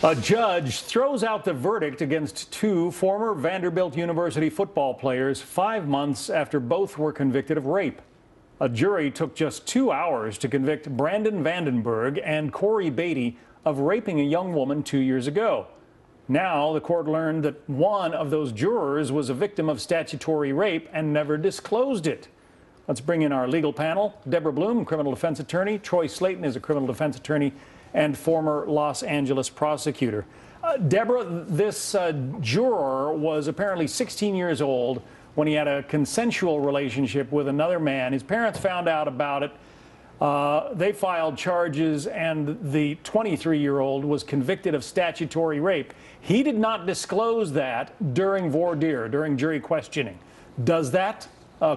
A judge throws out the verdict against two former Vanderbilt University football players 5 months after both were convicted of rape. A jury took just 2 hours to convict Brandon Vandenberg and Corey Beatty of raping a young woman 2 years ago. Now the court learned that one of those jurors was a victim of statutory rape and never disclosed it. Let's bring in our legal panel. Deborah Blum, criminal defense attorney. Troy Slayton is a criminal defense attorney and former Los Angeles prosecutor. Deborah, this juror was apparently 16 years old when he had a consensual relationship with another man. His parents found out about it. They filed charges, and the 23-year-old was convicted of statutory rape. He did not disclose that during voir dire, during jury questioning. Does that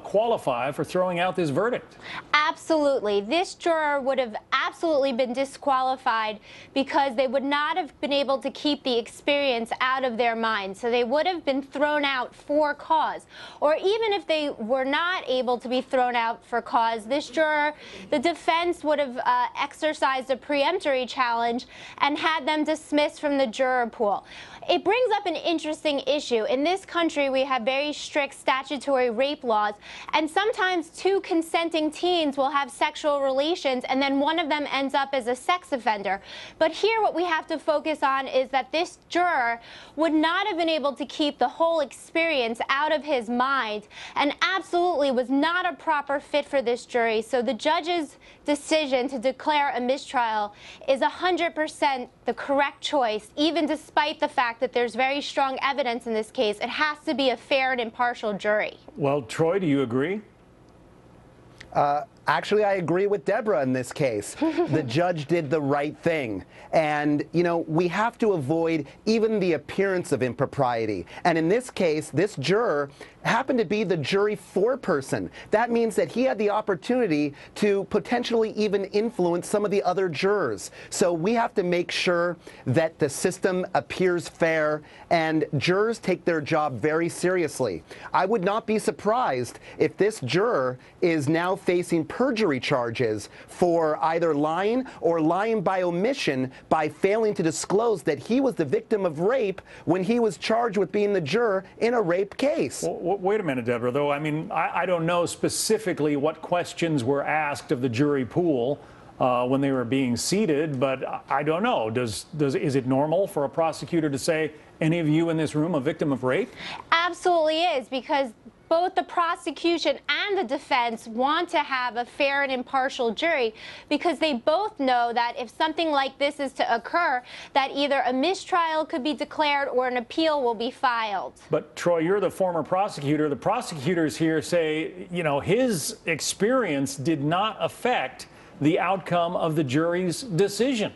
qualify for throwing out this verdict? Absolutely. This juror would have absolutely been disqualified because they would not have been able to keep the experience out of their mind. So they would have been thrown out for cause. Or even if they were not able to be thrown out for cause, this juror, the defense would have exercised a preemptory challenge and had them dismissed from the juror pool. It brings up an interesting issue. In this country, we have very strict statutory rape laws, and sometimes two consenting teens will have sexual relations and then one of them ends up as a sex offender. But here what we have to focus on is that this juror would not have been able to keep the whole experience out of his mind and absolutely was not a proper fit for this jury. So the judge's decision to declare a mistrial is 100% the correct choice, even despite the fact that there's very strong evidence in this case. It has to be a fair and impartial jury. Well, Troy, do you agree? Actually, I agree with Deborah in this case. The judge did the right thing. And, you know, we have to avoid even the appearance of impropriety. And in this case, this juror happened to be the jury foreperson. That means that he had the opportunity to potentially even influence some of the other jurors. So we have to make sure that the system appears fair and jurors take their job very seriously. I would not be surprised if this juror is now facing perjury charges for either lying or lying by omission by failing to disclose that he was the victim of rape when he was charged with being the juror in a rape case. Well, wait a minute, Deborah, though. I mean, I don't know specifically what questions were asked of the jury pool when they were being seated, but I don't know. Is it normal for a prosecutor to say, any of you in this room a victim of rape? Absolutely is, because both the prosecution and the defense want to have a fair and impartial jury, because they both know that if something like this is to occur, that either a mistrial could be declared or an appeal will be filed. But Troy, you're the former prosecutor. The prosecutors here say, you know, his experience did not affect the outcome of the jury's decision.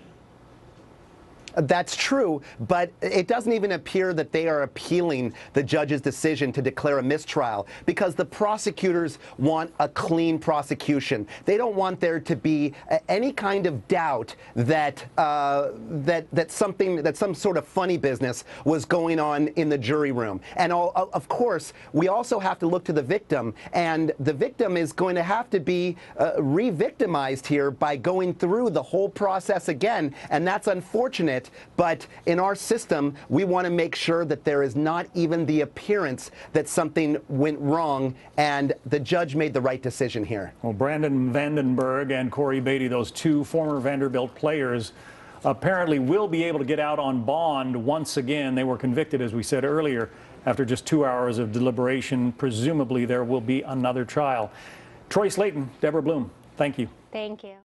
That's true, but it doesn't even appear that they are appealing the judge's decision to declare a mistrial, because the prosecutors want a clean prosecution. They don't want there to be any kind of doubt that that some sort of funny business was going on in the jury room. And of course, we also have to look to the victim, and the victim is going to have to be re-victimized here by going through the whole process again, and that's unfortunate. But in our system, we want to make sure that there is not even the appearance that something went wrong, and the judge made the right decision here. Well, Brandon Vandenberg and Corey Beatty, those two former Vanderbilt players, apparently will be able to get out on bond once again. They were convicted, as we said earlier, after just 2 hours of deliberation. Presumably there will be another trial. Troy Slayton, Deborah Blum, thank you. Thank you.